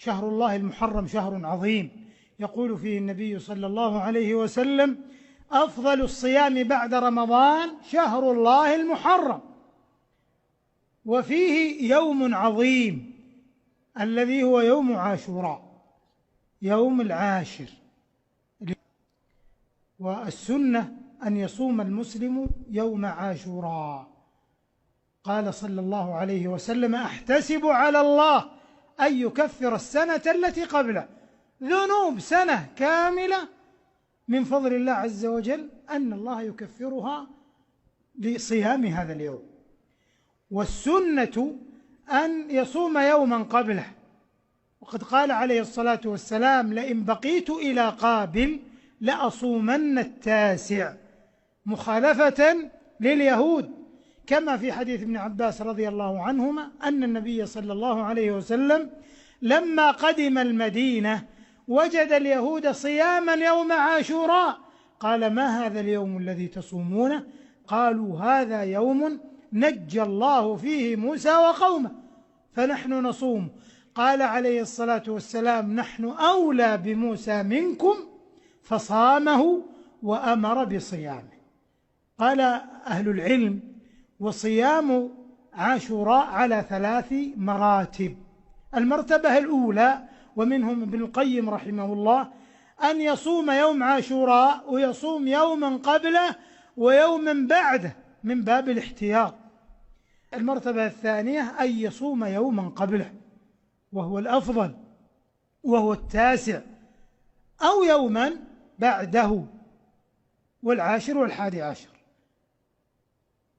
شهر الله المحرم شهر عظيم، يقول فيه النبي صلى الله عليه وسلم: أفضل الصيام بعد رمضان شهر الله المحرم، وفيه يوم عظيم الذي هو يوم عاشوراء، يوم العاشر. والسنة أن يصوم المسلم يوم عاشوراء. قال صلى الله عليه وسلم: أحتسب على الله أن يكفر السنة التي قبله، ذنوب سنة كاملة من فضل الله عز وجل أن الله يكفرها بصيام هذا اليوم. والسنة أن يصوم يوما قبله، وقد قال عليه الصلاة والسلام: لئن بقيت إلى قابل لأصومن التاسع، مخالفة لليهود، كما في حديث ابن عباس رضي الله عنهما أن النبي صلى الله عليه وسلم لما قدم المدينة وجد اليهود صياما يوم عاشوراء، قال: ما هذا اليوم الذي تصومونه؟ قالوا: هذا يوم نجى الله فيه موسى وقومه فنحن نصوم. قال عليه الصلاة والسلام: نحن أولى بموسى منكم، فصامه وأمر بصيامه. قال أهل العلم: وصيام عاشوراء على 3 مراتب. المرتبة الأولى، ومنهم ابن القيم رحمه الله، أن يصوم يوم عاشوراء ويصوم يوما قبله ويوما بعده من باب الاحتياط. المرتبة الثانية أن يصوم يوما قبله وهو الأفضل وهو التاسع، أو يوما بعده، والعاشر والحادي عشر.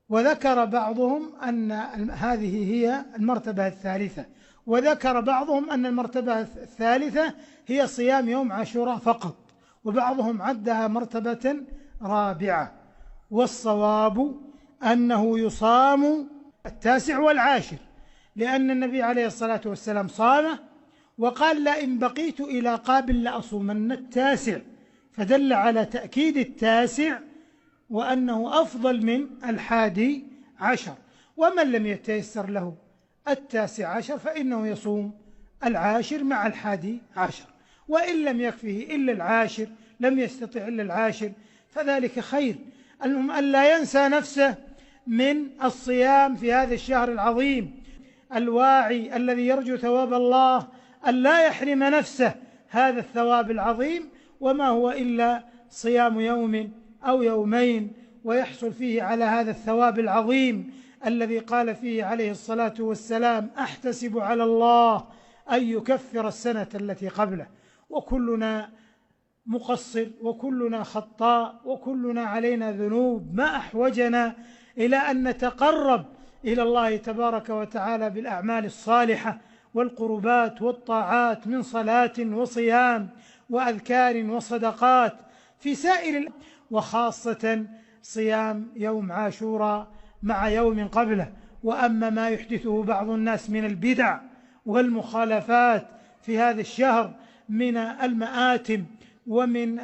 وذكر بعضهم أن هذه هي المرتبة الثالثة، وذكر بعضهم أن المرتبة الثالثة هي صيام يوم عاشوراء فقط، وبعضهم عدها مرتبة رابعة. والصواب أنه يصام التاسع والعاشر، لأن النبي عليه الصلاة والسلام صامه وقال: لئن بقيت إلى قابل لأصومن التاسع، فدل على تأكيد التاسع وأنه أفضل من الحادي عشر. ومن لم يتيسر له التاسع عشر فإنه يصوم العاشر مع الحادي عشر، وإن لم يكفه إلا العاشر، لم يستطع إلا العاشر، فذلك خير. المهم أن لا ينسى نفسه من الصيام في هذا الشهر العظيم، الواعي الذي يرجو ثواب الله، أن لا يحرم نفسه هذا الثواب العظيم، وما هو إلا صيام يوم أو يومين، ويحصل فيه على هذا الثواب العظيم الذي قال فيه عليه الصلاة والسلام: أحتسب على الله أن يكفر السنة التي قبله. وكلنا مقصر، وكلنا خطاء، وكلنا علينا ذنوب، ما أحوجنا إلى أن نتقرب إلى الله تبارك وتعالى بالأعمال الصالحة والقربات والطاعات من صلاة وصيام وأذكار وصدقات في سائر، وخاصة صيام يوم عاشوراء مع يوم قبله. وأما ما يحدثه بعض الناس من البدع والمخالفات في هذا الشهر من المآتم، ومن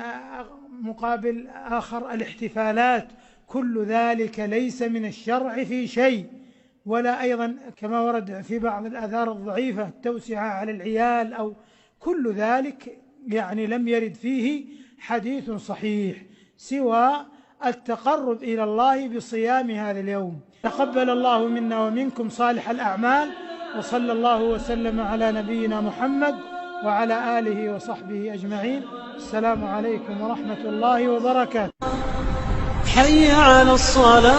مقابل آخر الاحتفالات، كل ذلك ليس من الشرع في شيء، ولا أيضا كما ورد في بعض الآثار الضعيفة التوسعة على العيال، أو كل ذلك يعني لم يرد فيه حديث صحيح سوى التقرب إلى الله بصيام هذا اليوم. تقبل الله منا ومنكم صالح الأعمال، وصلى الله وسلم على نبينا محمد وعلى آله وصحبه أجمعين. السلام عليكم ورحمة الله وبركاته. حي على الصلاة.